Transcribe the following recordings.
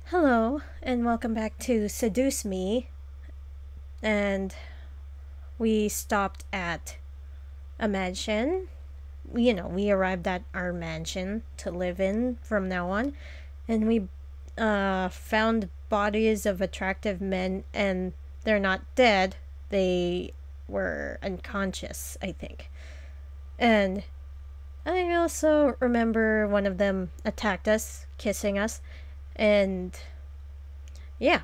Hello, and welcome back to Seduce Me. And we stopped at a mansion. We arrived at our mansion to live in from now on. And we found bodies of attractive men, and they're not dead. They were unconscious, I think. And I also remember one of them attacked us, kissing us. And yeah,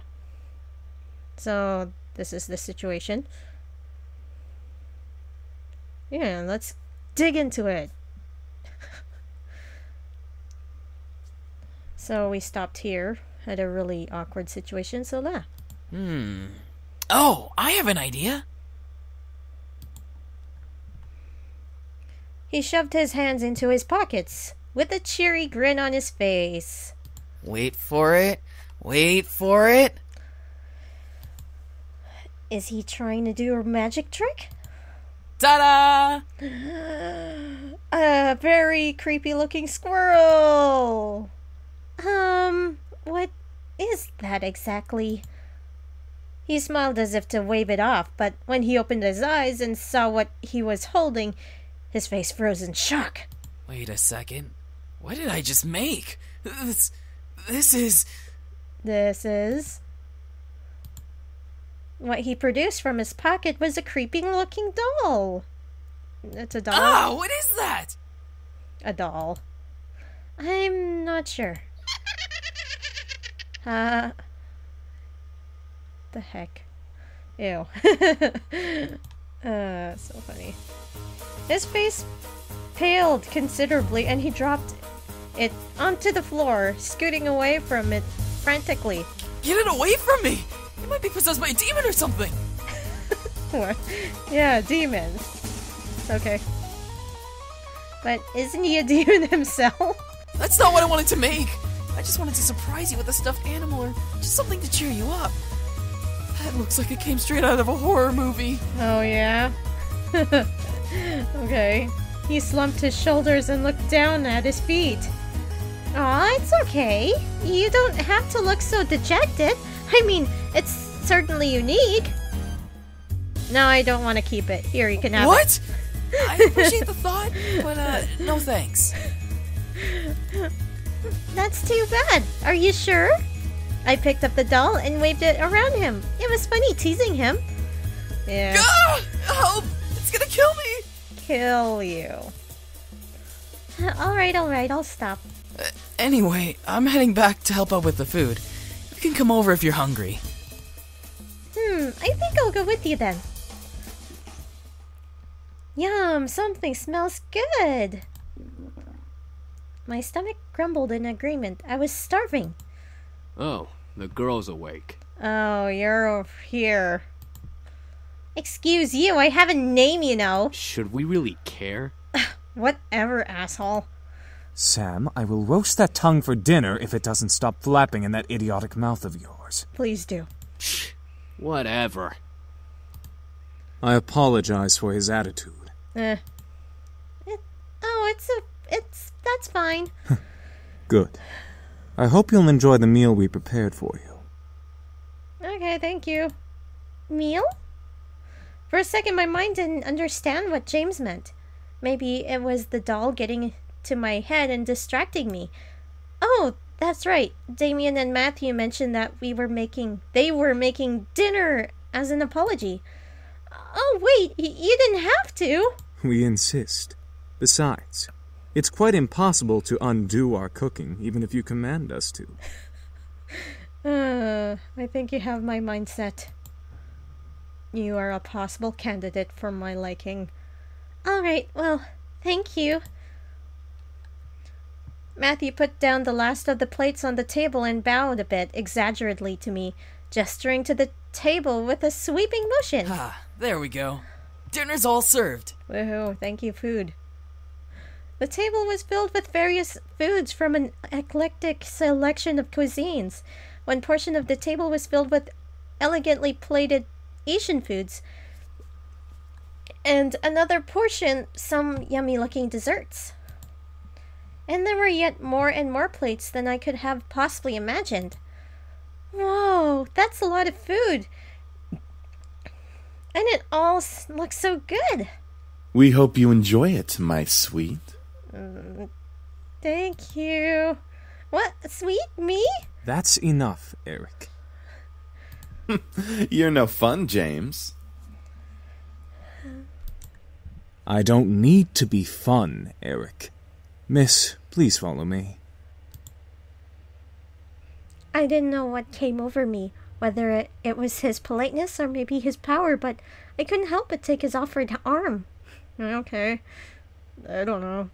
so this is the situation. Yeah, let's dig into it. So we stopped here at a really awkward situation, so yeah. Oh, I have an idea. He shoved his hands into his pockets with a cheery grin on his face. Wait for it. Wait for it. Is he trying to do a magic trick? Ta-da! A very creepy looking squirrel. What is that exactly? He smiled as if to wave it off, but when he opened his eyes and saw what he was holding, his face froze in shock. Wait a second. What did I just make? This is... What he produced from his pocket was a creepy-looking doll. It's a doll? Ah, what is that? A doll. I'm not sure. The heck? Ew. So funny. His face paled considerably, and he dropped it onto the floor, scooting away from it frantically. Get it away from me! You might be possessed by a demon or something! What? Yeah, demon. Okay. But isn't he a demon himself? That's not what I wanted to make! I just wanted to surprise you with a stuffed animal or just something to cheer you up. That looks like it came straight out of a horror movie. Oh, yeah? Okay. He slumped his shoulders and looked down at his feet. Aw, it's okay. You don't have to look so dejected. I mean, it's certainly unique. No, I don't want to keep it. Here, you can have What? I appreciate the thought, but no thanks. That's too bad. Are you sure? I picked up the doll and waved it around him. It was funny teasing him. Yeah. Ah! Help! It's gonna kill me! Kill you. Alright, I'll stop. Anyway, I'm heading back to help out with the food. You can come over if you're hungry. I think I'll go with you then. Yum, something smells good. My stomach grumbled in agreement. I was starving. Oh, the girl's awake. Oh, you're over here. Excuse you, I have a name, you know. Should we really care? Whatever, asshole. Sam, I will roast that tongue for dinner if it doesn't stop flapping in that idiotic mouth of yours. Please do. Whatever. I apologize for his attitude. That's fine. Good. I hope you'll enjoy the meal we prepared for you. Okay, thank you. Meal? For a second, my mind didn't understand what James meant. Maybe it was the doll getting to my head and distracting me. Oh, that's right. Damien and Matthew mentioned that they were making dinner as an apology. Oh, wait, you didn't have to. We insist. Besides, it's quite impossible to undo our cooking, even if you command us to. I think you have my mindset. You are a possible candidate for my liking. Alright, well, thank you. Matthew put down the last of the plates on the table and bowed a bit exaggeratedly to me, gesturing to the table with a sweeping motion. Ah, there we go. Dinner's all served. Woohoo, thank you, food. The table was filled with various foods from an eclectic selection of cuisines. One portion of the table was filled with elegantly plated Asian foods, and another portion some yummy-looking desserts. And there were yet more and more plates than I could have possibly imagined. Whoa, that's a lot of food. And it all looks so good. We hope you enjoy it, my sweet. Thank you. What? Sweet? Me? That's enough, Eric. You're no fun, James. I don't need to be fun, Eric. Miss, please follow me. I didn't know what came over me, whether it was his politeness or maybe his power, but I couldn't help but take his offered arm. Okay. I don't know.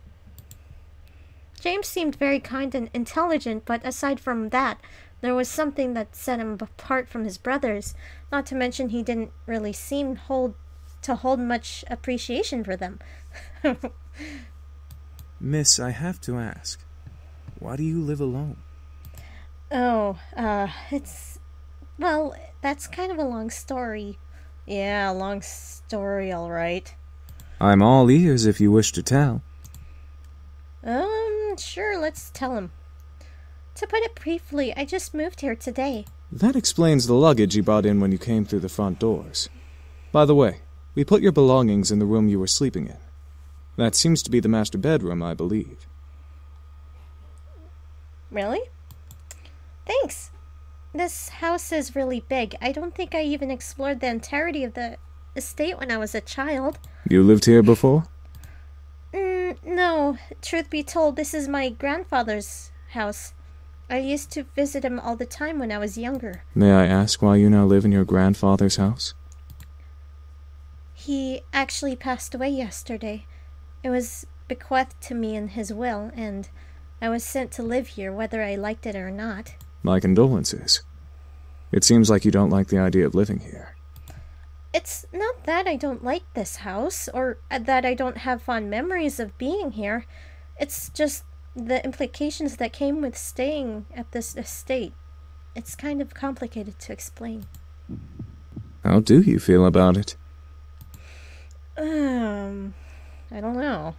James seemed very kind and intelligent, but aside from that, there was something that set him apart from his brothers. Not to mention he didn't really seem to hold much appreciation for them. Miss, I have to ask, why do you live alone? Oh, well, that's kind of a long story. Yeah, long story, all right. I'm all ears if you wish to tell. Sure, let's tell him. To put it briefly, I just moved here today. That explains the luggage you brought in when you came through the front doors. By the way, we put your belongings in the room you were sleeping in. That seems to be the master bedroom, I believe. Really? Thanks. This house is really big. I don't think I even explored the entirety of the estate when I was a child. You lived here before? No. Truth be told, this is my grandfather's house. I used to visit him all the time when I was younger. May I ask why you now live in your grandfather's house? He actually passed away yesterday. It was bequeathed to me in his will, and I was sent to live here whether I liked it or not. My condolences. It seems like you don't like the idea of living here. It's not that I don't like this house, or that I don't have fond memories of being here. It's just the implications that came with staying at this estate. It's kind of complicated to explain. How do you feel about it? I don't know.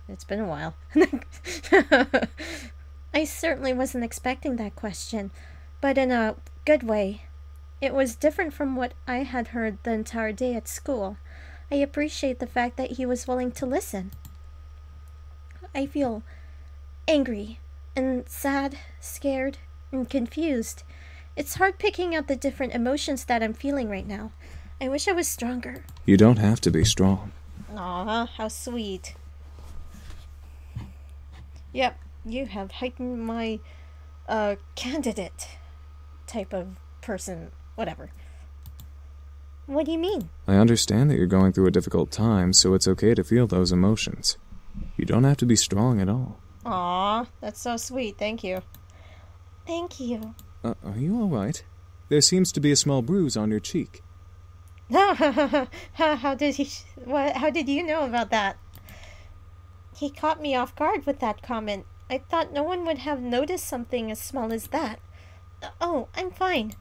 It's been a while. I certainly wasn't expecting that question, but in a good way. It was different from what I had heard the entire day at school. I appreciate the fact that he was willing to listen. I feel angry and sad, scared, and confused. It's hard picking out the different emotions that I'm feeling right now. I wish I was stronger. You don't have to be strong. Aw, how sweet. Yep, you have heightened my, candidate type of person. Whatever. What do you mean? I understand that you're going through a difficult time, so it's okay to feel those emotions. You don't have to be strong at all. Aw, that's so sweet. Thank you. Thank you. Are you all right? There seems to be a small bruise on your cheek. How did you know about that? He caught me off guard with that comment. I thought no one would have noticed something as small as that. Oh, I'm fine.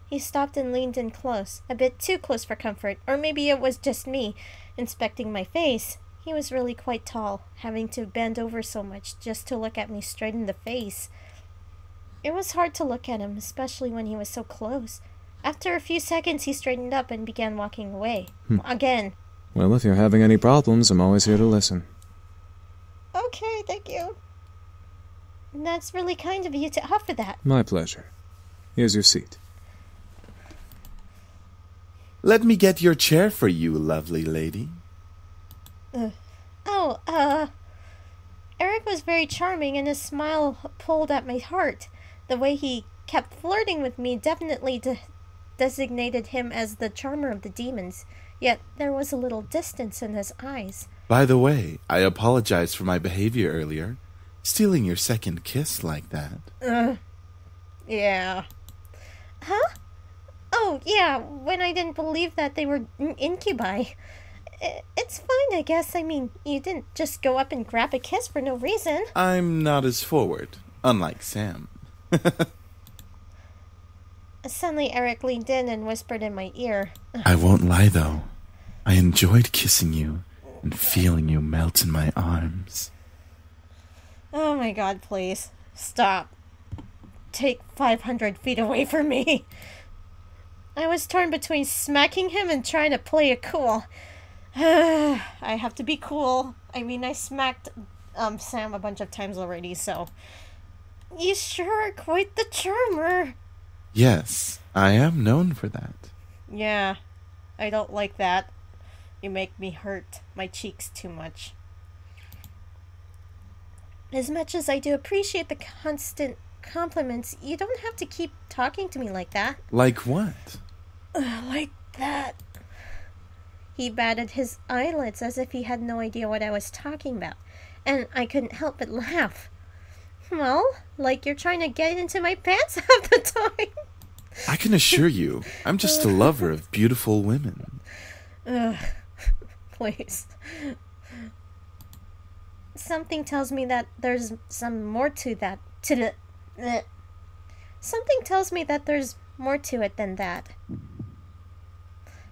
He stopped and leaned in close, a bit too close for comfort, or maybe it was just me inspecting my face. He was really quite tall, having to bend over so much just to look at me straight in the face. It was hard to look at him, especially when he was so close. After a few seconds, he straightened up and began walking away. Again. Well, if you're having any problems, I'm always here to listen. Okay, thank you. That's really kind of you to offer that. My pleasure. Here's your seat. Let me get your chair for you, lovely lady. Eric was very charming, and his smile pulled at my heart. The way he kept flirting with me definitely designated him as the charmer of the demons, yet there was a little distance in his eyes. By the way, I apologize for my behavior earlier. Stealing your second kiss like that. Yeah. Huh? Oh, yeah, when I didn't believe that they were incubi. It's fine, I guess. I mean, you didn't just go up and grab a kiss for no reason. I'm not as forward, unlike Sam. Suddenly, Eric leaned in and whispered in my ear. I won't lie, though. I enjoyed kissing you and feeling you melt in my arms. Oh my god, please. Stop. take 500 feet away from me. I was torn between smacking him and trying to play it cool. I have to be cool. I mean, I smacked Sam a bunch of times already, so... You sure are quite the charmer. Yes, I am known for that. Yeah, I don't like that. You make me hurt my cheeks too much. As much as I do appreciate the constant compliments, you don't have to keep talking to me like that. Like what? Like that. He batted his eyelids as if he had no idea what I was talking about, and I couldn't help but laugh. Well, like you're trying to get into my pants half the time. I can assure you, I'm just a lover of beautiful women. Please. Something tells me that there's some more to that. Something tells me that there's more to it than that.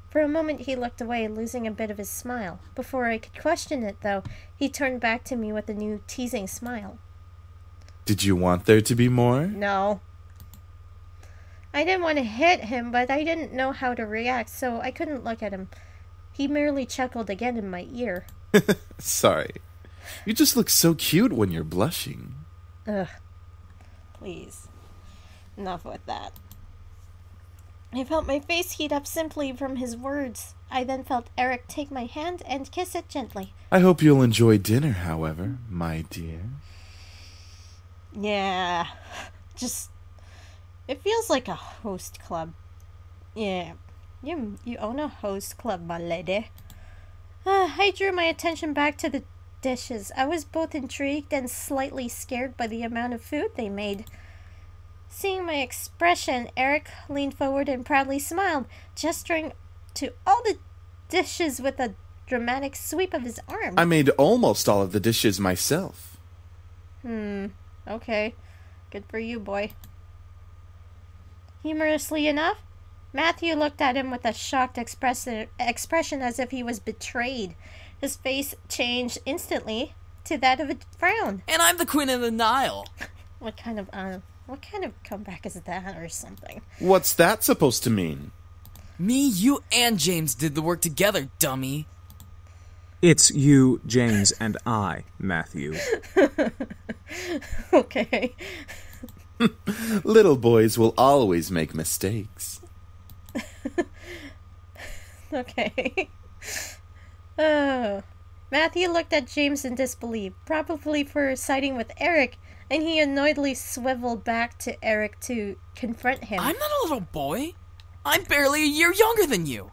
For a moment he looked away, losing a bit of his smile. Before I could question it, though, he turned back to me with a new teasing smile. Did you want there to be more? No. I didn't want to hit him, but I didn't know how to react, so I couldn't look at him. He merely chuckled again in my ear. Sorry. You just look so cute when you're blushing. Ugh. Please. Enough with that. I felt my face heat up simply from his words. I then felt Eric take my hand and kiss it gently. I hope you'll enjoy dinner, however, my dear. Yeah. Just... It feels like a host club. Yeah. You own a host club, my lady. I drew my attention back to the dishes. I was both intrigued and slightly scared by the amount of food they made. Seeing my expression, Eric leaned forward and proudly smiled, gesturing to all the dishes with a dramatic sweep of his arm. I made almost all of the dishes myself. Okay. Good for you, boy. Humorously enough, Matthew looked at him with a shocked expression as if he was betrayed. His face changed instantly to that of a frown. And I'm the Queen of the Nile. What kind of comeback is that or something? What's that supposed to mean? Me, you, and James did the work together, dummy. It's you, James, and I, Matthew. Okay. Little boys will always make mistakes. Okay. Oh. Matthew looked at James in disbelief, probably for siding with Eric, and he annoyedly swiveled back to Eric to confront him. I'm not a little boy. I'm barely a year younger than you.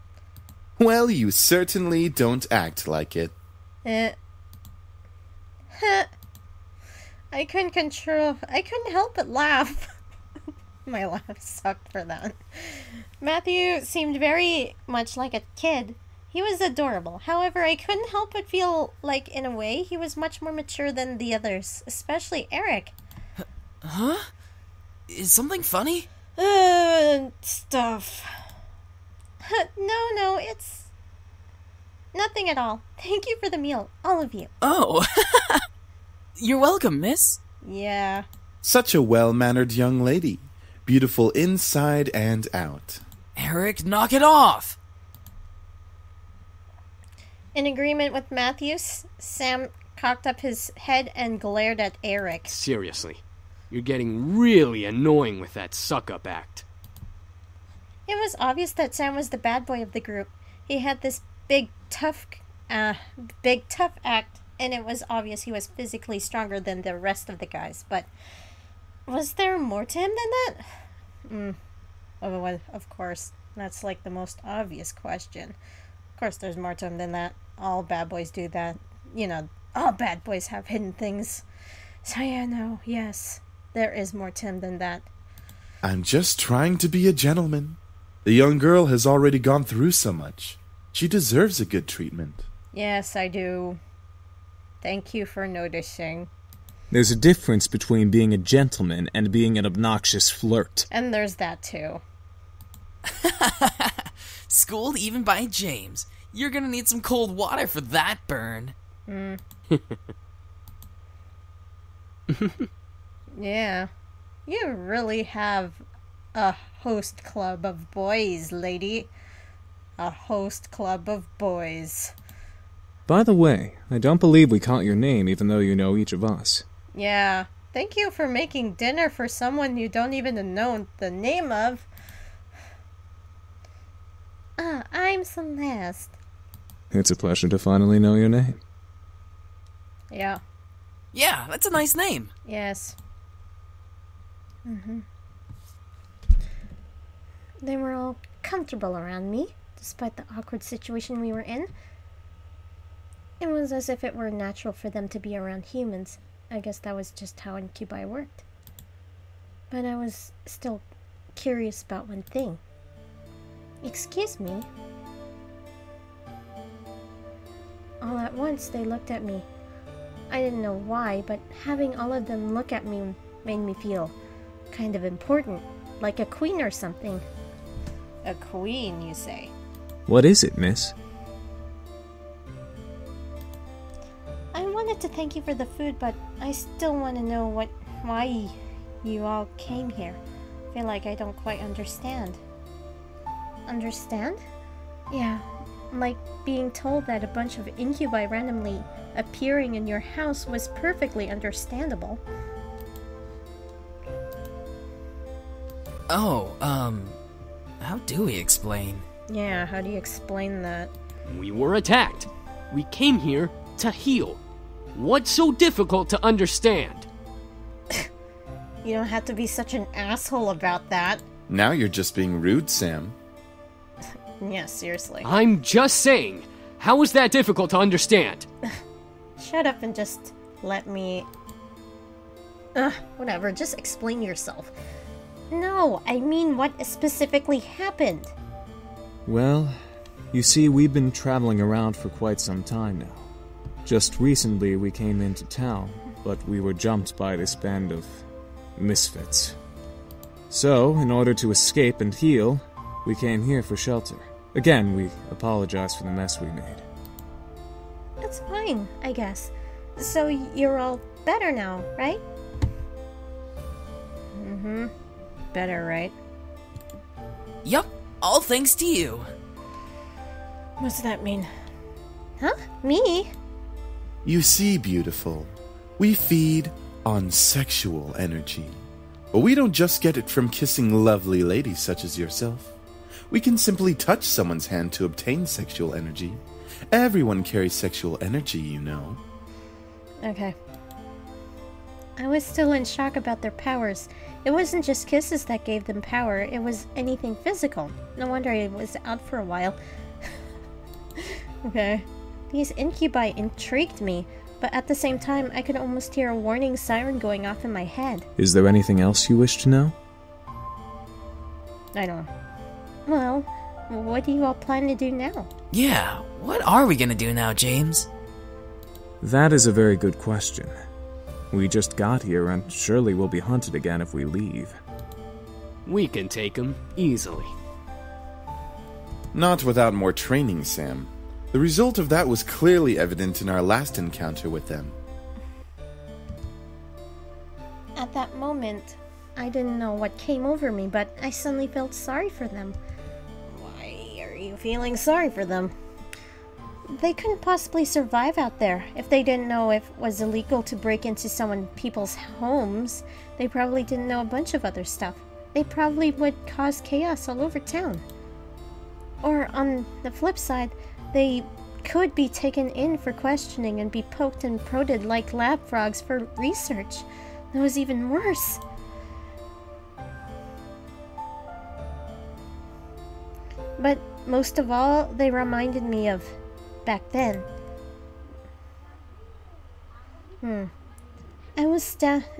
Well, you certainly don't act like it. I couldn't help but laugh. My laugh sucked for that. Matthew seemed very much like a kid. He was adorable. However, I couldn't help but feel like, in a way, he was much more mature than the others, especially Eric. Huh? Is something funny? Stuff. No, it's nothing at all. Thank you for the meal, all of you. Oh. You're welcome, miss. Yeah. Such a well-mannered young lady. Beautiful inside and out. Eric, knock it off. In agreement with Matthews, Sam cocked up his head and glared at Eric. Seriously, you're getting really annoying with that suck-up act. It was obvious that Sam was the bad boy of the group. He had this big tough act, and it was obvious he was physically stronger than the rest of the guys. But was there more to him than that? Oh, of course. That's like the most obvious question. Of course there's more to him than that. All bad boys do that. You know, all bad boys have hidden things. So yeah, no, yes, there is more to him than that. I'm just trying to be a gentleman. The young girl has already gone through so much. She deserves a good treatment. Yes, I do. Thank you for noticing. There's a difference between being a gentleman and being an obnoxious flirt. And there's that too. Schooled even by James. You're gonna need some cold water for that burn. Yeah. You really have a host club of boys, lady. A host club of boys. By the way, I don't believe we caught your name even though you know each of us. Yeah, thank you for making dinner for someone you don't even know the name of. I'm Celeste. It's a pleasure to finally know your name. Yeah. Yeah, that's a nice name. Yes. They were all comfortable around me, despite the awkward situation we were in. It was as if it were natural for them to be around humans. I guess that was just how incubi worked. But I was still curious about one thing. Excuse me. All at once, they looked at me. I didn't know why, but having all of them look at me made me feel kind of important, like a queen or something. A queen, you say? What is it, miss? I wanted to thank you for the food, but I still want to know why you all came here. I feel like I don't quite understand. Understand? Yeah, like being told that a bunch of incubi randomly appearing in your house was perfectly understandable. Oh, how do we explain? Yeah, how do you explain that? We were attacked. We came here to heal. What's so difficult to understand? You don't have to be such an asshole about that. Now you're just being rude, Sam. Yeah, seriously. I'm just saying, how is that difficult to understand? Shut up and just let me... whatever, just explain yourself. No, I mean what specifically happened. Well, you see, we've been traveling around for quite some time now. Just recently we came into town, but we were jumped by this band of misfits. So, in order to escape and heal, we came here for shelter. Again, we apologize for the mess we made. That's fine, I guess. So you're all better now, right? Mm-hmm. Better, right? Yup, all thanks to you. What's that mean? Huh? Me? You see, beautiful, we feed on sexual energy. But we don't just get it from kissing lovely ladies such as yourself. We can simply touch someone's hand to obtain sexual energy. Everyone carries sexual energy, you know. Okay. I was still in shock about their powers. It wasn't just kisses that gave them power, it was anything physical. No wonder I was out for a while. Okay. These incubi intrigued me, but at the same time, I could almost hear a warning siren going off in my head. Is there anything else you wish to know? I don't know. Well, what do you all plan to do now? Yeah, what are we gonna do now, James? That is a very good question. We just got here and surely we'll be hunted again if we leave. We can take him easily. Not without more training, Sam. The result of that was clearly evident in our last encounter with them. At that moment, I didn't know what came over me, but I suddenly felt sorry for them. Why are you feeling sorry for them? They couldn't possibly survive out there. If they didn't know if it was illegal to break into people's homes, they probably didn't know a bunch of other stuff. They probably would cause chaos all over town. Or on the flip side, they could be taken in for questioning and be poked and prodded like lab frogs for research. That was even worse. But most of all, they reminded me of back then. I was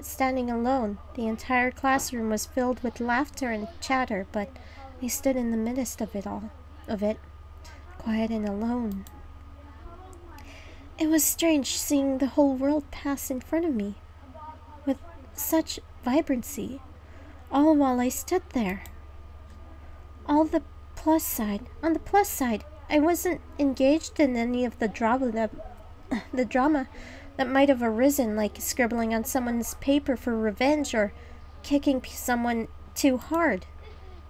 standing alone. The entire classroom was filled with laughter and chatter, but I stood in the midst of it, quiet and alone. It was strange seeing the whole world pass in front of me with such vibrancy, all while I stood there. On the plus side, I wasn't engaged in any of the drama that might have arisen, like scribbling on someone's paper for revenge or kicking someone too hard.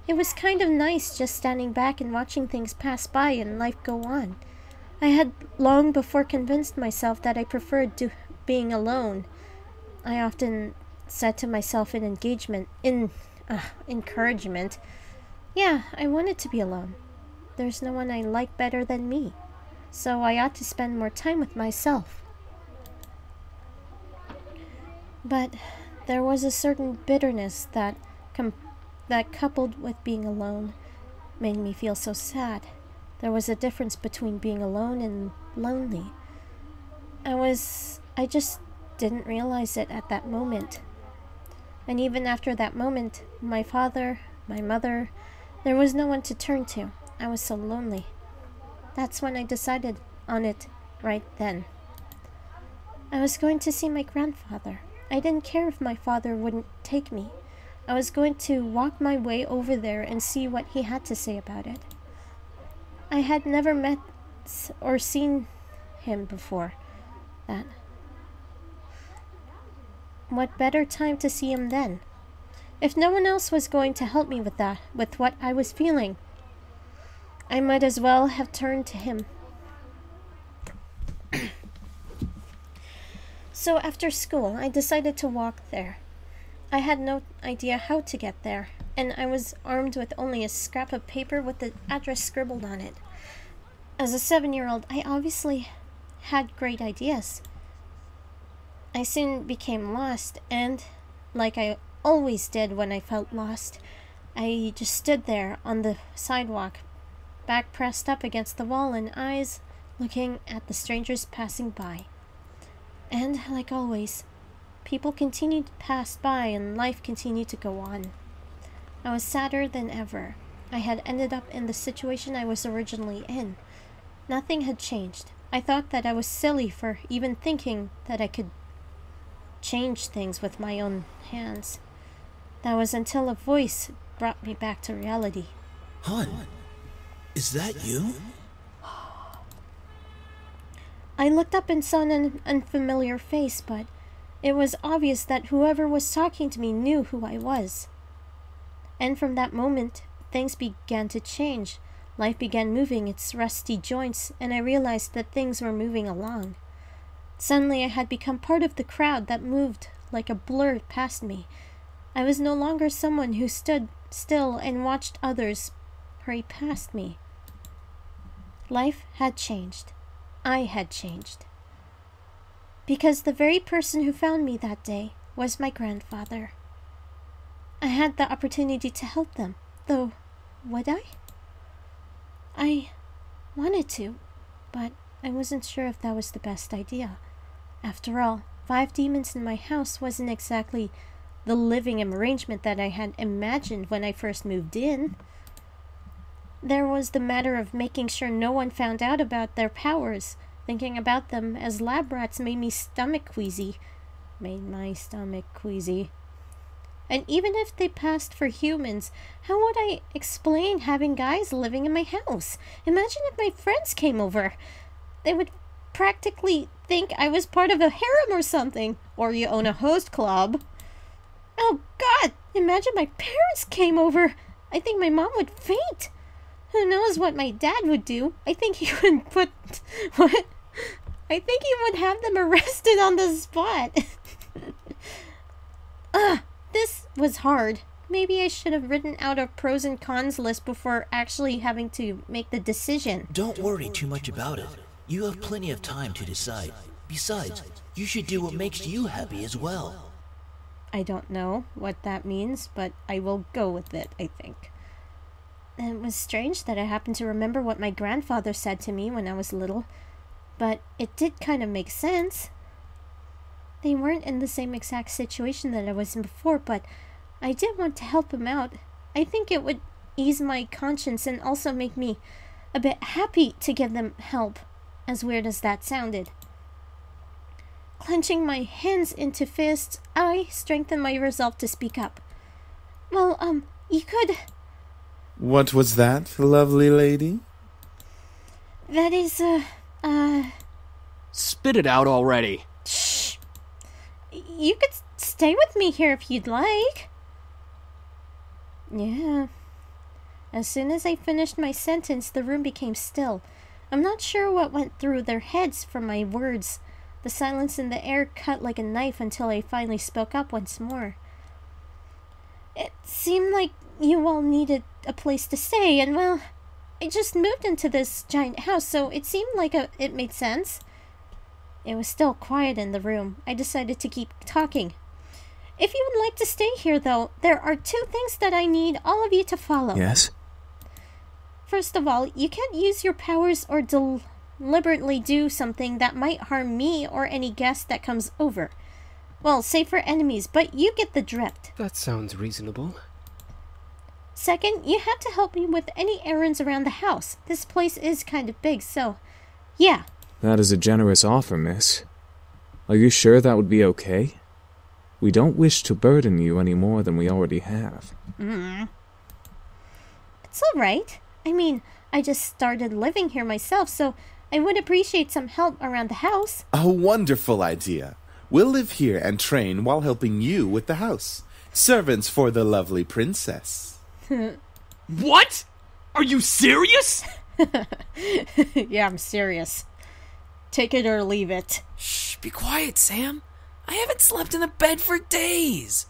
It was kind of nice just standing back and watching things pass by and life go on. I had long before convinced myself that I preferred to being alone. I often said to myself in encouragement, yeah, I wanted to be alone. There's no one I like better than me, so I ought to spend more time with myself. But there was a certain bitterness that coupled with being alone made me feel so sad. There was a difference between being alone and lonely. I just didn't realize it at that moment. And even after that moment, my father, my mother, there was no one to turn to. I was so lonely. That's when I decided on it right then. I was going to see my grandfather. I didn't care if my father wouldn't take me. I was going to walk my way over there and see what he had to say about it. I had never met or seen him before that. What better time to see him then? If no one else was going to help me with what I was feeling, I might as well have turned to him. So after school, I decided to walk there. I had no idea how to get there, and I was armed with only a scrap of paper with the address scribbled on it. As a 7-year-old, I obviously had great ideas. I soon became lost, and, like I always did when I felt lost, I just stood there on the sidewalk, back pressed up against the wall and eyes looking at the strangers passing by. And, like always, people continued to pass by and life continued to go on. I was sadder than ever. I had ended up in the situation I was originally in. Nothing had changed. I thought that I was silly for even thinking that I could change things with my own hands. That was until a voice brought me back to reality. Hun, is that you? I looked up and saw an unfamiliar face, but it was obvious that whoever was talking to me knew who I was. And from that moment, things began to change. Life began moving its rusty joints, and I realized that things were moving along. Suddenly I had become part of the crowd that moved like a blur past me. I was no longer someone who stood still and watched others hurry past me. Life had changed. I had changed. Because the very person who found me that day was my grandfather. I had the opportunity to help them, though would I? I wanted to, but I wasn't sure if that was the best idea. After all, 5 demons in my house wasn't exactly the living arrangement that I had imagined when I first moved in. There was the matter of making sure no one found out about their powers. Thinking about them as lab rats made my stomach queasy. And even if they passed for humans, how would I explain having guys living in my house? Imagine if my friends came over. They would practically think I was part of a harem or something. Or you own a host club. Oh God, imagine my parents came over. I think my mom would faint. Who knows what my dad would do? I think he would I think he would have them arrested on the spot. This was hard. Maybe I should have written out a pros and cons list before actually having to make the decision. Don't worry too much about it. You have plenty of time to decide. Besides, you should do what makes you happy as well. I don't know what that means, but I will go with it, I think. It was strange that I happened to remember what my grandfather said to me when I was little, but it did kind of make sense. They weren't in the same exact situation that I was in before, but I did want to help them out. I think it would ease my conscience and also make me a bit happy to give them help, as weird as that sounded. Clenching my hands into fists, I strengthened my resolve to speak up. Well, you could... What was that, lovely lady? That is, Spit it out already. Shh. You could stay with me here if you'd like. Yeah. As soon as I finished my sentence, the room became still. I'm not sure what went through their heads from my words. The silence in the air cut like a knife until I finally spoke up once more. It seemed like you all needed a place to stay, and well, I just moved into this giant house, so it seemed like it made sense. It was still quiet in the room. I decided to keep talking. If you would like to stay here, though, there are 2 things that I need all of you to follow. Yes? First of all, you can't use your powers or deliberately do something that might harm me or any guest that comes over. Well, save for enemies, but you get the drift. That sounds reasonable. Second, you have to help me with any errands around the house. This place is kind of big, so yeah. That is a generous offer, miss. Are you sure that would be okay? We don't wish to burden you any more than we already have. It's all right. I mean, I just started living here myself, so I would appreciate some help around the house. A wonderful idea. We'll live here and train while helping you with the house. Servants for the lovely princess. What? Are you serious? Yeah, I'm serious. Take it or leave it. Shh, be quiet, Sam. I haven't slept in a bed for days.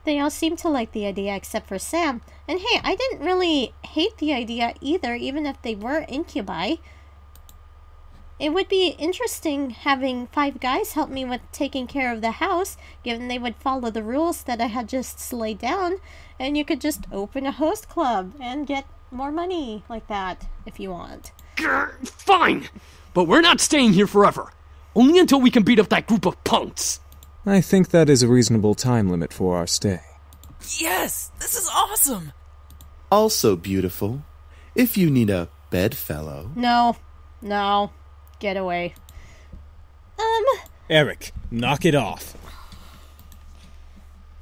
They all seem to like the idea except for Sam. And hey, I didn't really hate the idea either, even if they were incubi. It would be interesting having 5 guys help me with taking care of the house, given they would follow the rules that I had just laid down, and you could just open a host club and get more money like that, if you want. Grr, fine, but we're not staying here forever. Only until we can beat up that group of punks. I think that is a reasonable time limit for our stay. Yes, this is awesome. Also beautiful. If you need a bedfellow. No. Get away. Eric, knock it off.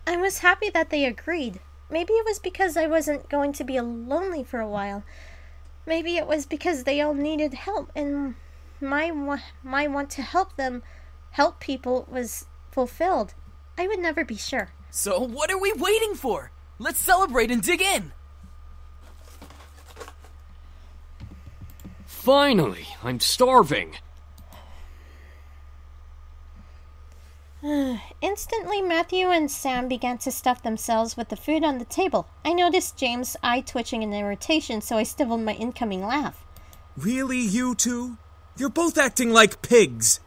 I was happy that they agreed. Maybe it was because I wasn't going to be lonely for a while. Maybe it was because they all needed help, and my want to help people was fulfilled. I would never be sure. So what are we waiting for? Let's celebrate and dig in. Finally, I'm starving. Instantly, Matthew and Sam began to stuff themselves with the food on the table. I noticed James' eye twitching in irritation, so I stilled my incoming laugh. Really, you two? You're both acting like pigs.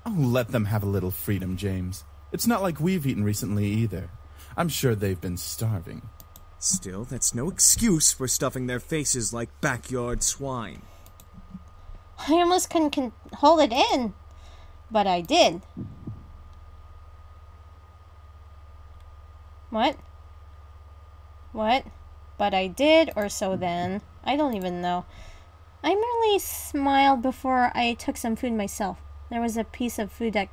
Oh, let them have a little freedom, James. It's not like we've eaten recently either. I'm sure they've been starving. Still, that's no excuse for stuffing their faces like backyard swine. I almost couldn't hold it in, but I did. What? But I did, or so then. I don't even know. I merely smiled before I took some food myself. There was a piece of food that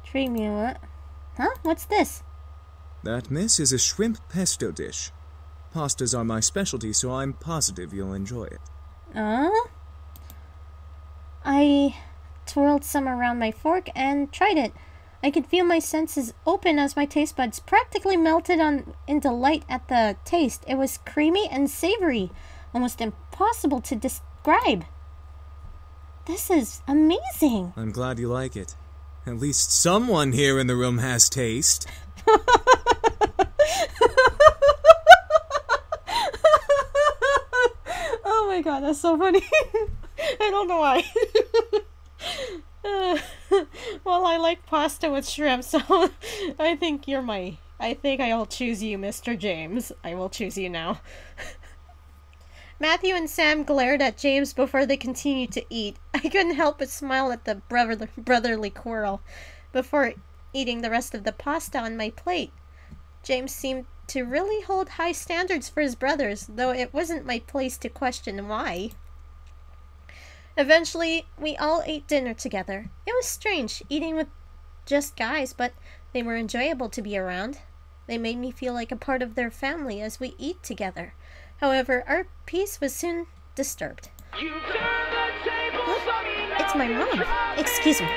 treated me. Huh? What's this? That, miss, is a shrimp pesto dish. Pastas are my specialty, so I'm positive you'll enjoy it. I twirled some around my fork and tried it. I could feel my senses open as my taste buds practically melted in delight at the taste. It was creamy and savory, almost impossible to describe. This is amazing. I'm glad you like it. At least someone here in the room has taste. Oh my god, that's so funny. I don't know why. Well, I like pasta with shrimp, so I think I'll choose you, Mr. James. I will choose you now. Matthew and Sam glared at James before they continued to eat. I couldn't help but smile at the brotherly quarrel before eating the rest of the pasta on my plate. James seemed to really hold high standards for his brothers, though it wasn't my place to question why. Eventually, we all ate dinner together. It was strange, eating with just guys, but they were enjoyable to be around. They made me feel like a part of their family as we eat together. However, our peace was soon disturbed. Huh? It's my mom. Excuse me.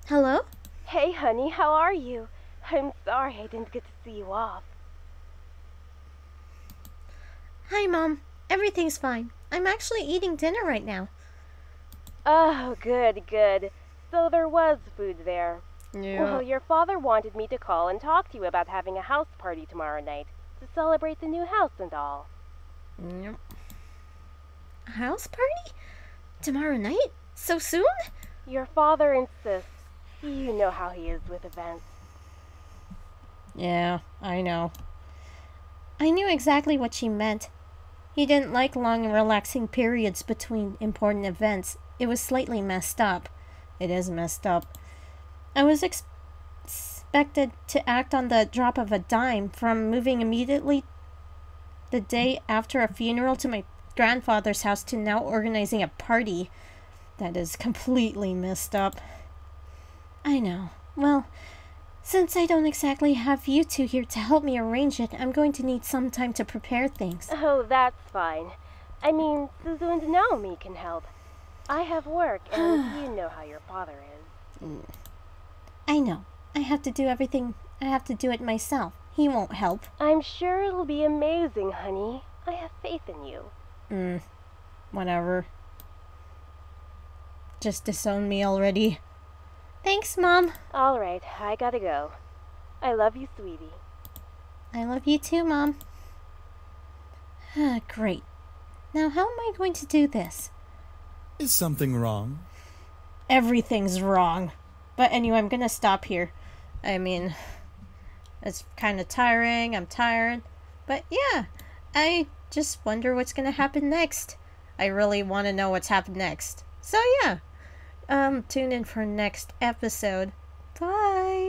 Hello? Hey, honey, how are you? I'm sorry I didn't get to see you off. Hi, Mom. Everything's fine. I'm actually eating dinner right now. Oh, good, good. So there was food there. Yeah. Well, your father wanted me to call and talk to you about having a house party tomorrow night to celebrate the new house and all. Yep. A house party? Tomorrow night? So soon? Your father insists. You know how he is with events. Yeah, I know. I knew exactly what she meant. He didn't like long and relaxing periods between important events. It was slightly messed up. It is messed up. I was expected to act on the drop of a dime, from moving immediately the day after a funeral to my grandfather's house to now organizing a party. That is completely messed up. I know. Well, since I don't exactly have you two here to help me arrange it, I'm going to need some time to prepare things. Oh, that's fine. I mean, Suzu and Naomi can help. I have work, and you know how your father is. I know. I have to do everything. I have to do it myself. He won't help. I'm sure it'll be amazing, honey. I have faith in you. Whatever. Just disown me already. Thanks, Mom. All right, I gotta go. I love you, sweetie. I love you too, Mom. Great. Now how am I going to do this? Is something wrong? Everything's wrong. But anyway, I'm gonna stop here. I mean, it's kind of tiring. I'm tired. But yeah, I just wonder what's gonna happen next. I really want to know what's happened next. So yeah, tune in for next episode. Bye.